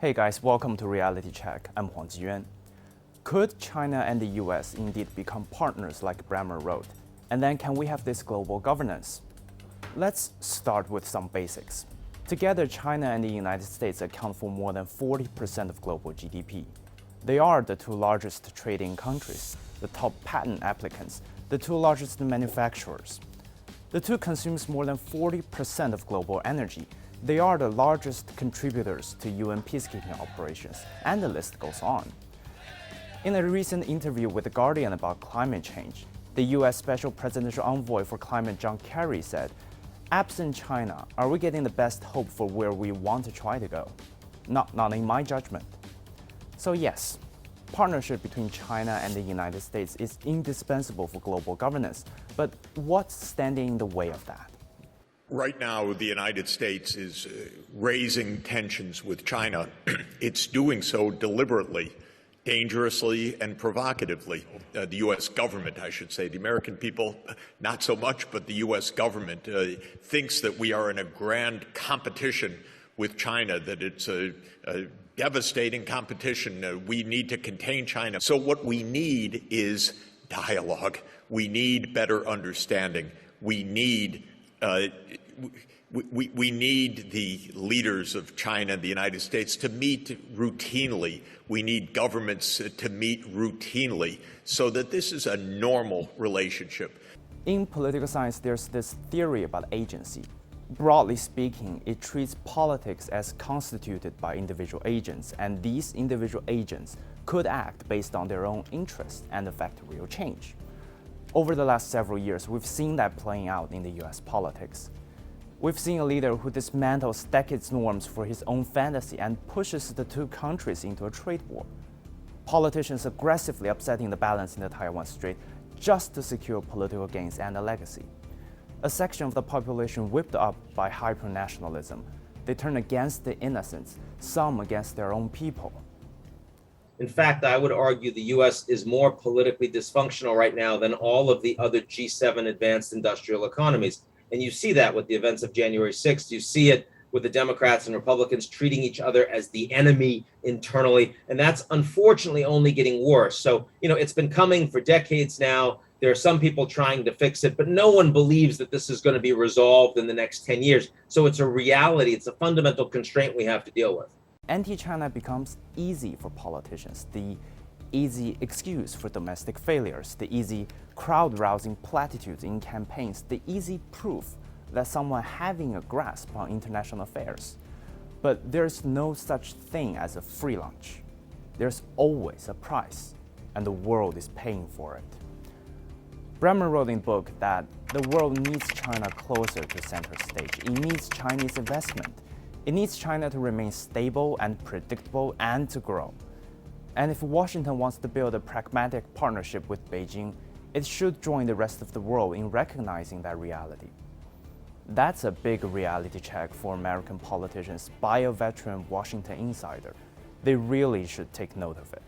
Hey guys, welcome to Reality Check. I'm Huang Jiyuan. Could China and the US indeed become partners like Bremmer wrote? And then can we have this global governance? Let's start with some basics. Together, China and the United States account for more than 40% of global GDP. They are the two largest trading countries, the top patent applicants, the two largest manufacturers. The two consumes more than 40% of global energy. They are the largest contributors to UN peacekeeping operations, and the list goes on. In a recent interview with The Guardian about climate change, the US Special Presidential Envoy for Climate John Kerry said, "Absent China, are we getting the best hope for where we want to try to go? Not in my judgment." So yes, partnership between China and the United States is indispensable for global governance, but what's standing in the way of that? Right now, the United States is raising tensions with China. It's doing so deliberately, dangerously, and provocatively. The U.S. government, I should say, the American people, not so much, but the U.S. government thinks that we are in a grand competition with China, that it's a devastating competition. We need to contain China. So what we need is dialogue. We need better understanding. We need the leaders of China and the United States to meet routinely. We need governments to meet routinely so that this is a normal relationship. In political science, there's this theory about agency. Broadly speaking, it treats politics as constituted by individual agents, and these individual agents could act based on their own interests and affect real change. Over the last several years, we've seen that playing out in the US politics. We've seen a leader who dismantles decades norms for his own fantasy and pushes the two countries into a trade war. Politicians aggressively upsetting the balance in the Taiwan Strait just to secure political gains and a legacy. A section of the population whipped up by hyper-nationalism. They turn against the innocents, some against their own people. In fact, I would argue the U.S. is more politically dysfunctional right now than all of the other G7 advanced industrial economies. And you see that with the events of January 6th. You see it with the Democrats and Republicans treating each other as the enemy internally. And that's unfortunately only getting worse. So, it's been coming for decades now. There are some people trying to fix it, but no one believes that this is going to be resolved in the next 10 years. So it's a reality. It's a fundamental constraint we have to deal with. Anti-China becomes easy for politicians, the easy excuse for domestic failures, the easy crowd-rousing platitudes in campaigns, the easy proof that someone having a grasp on international affairs. But there's no such thing as a free lunch. There's always a price, and the world is paying for it. Bremmer wrote in the book that the world needs China closer to center stage. It needs Chinese investment. It needs China to remain stable and predictable and to grow. And if Washington wants to build a pragmatic partnership with Beijing, it should join the rest of the world in recognizing that reality. That's a big reality check for American politicians by a veteran Washington insider. They really should take note of it.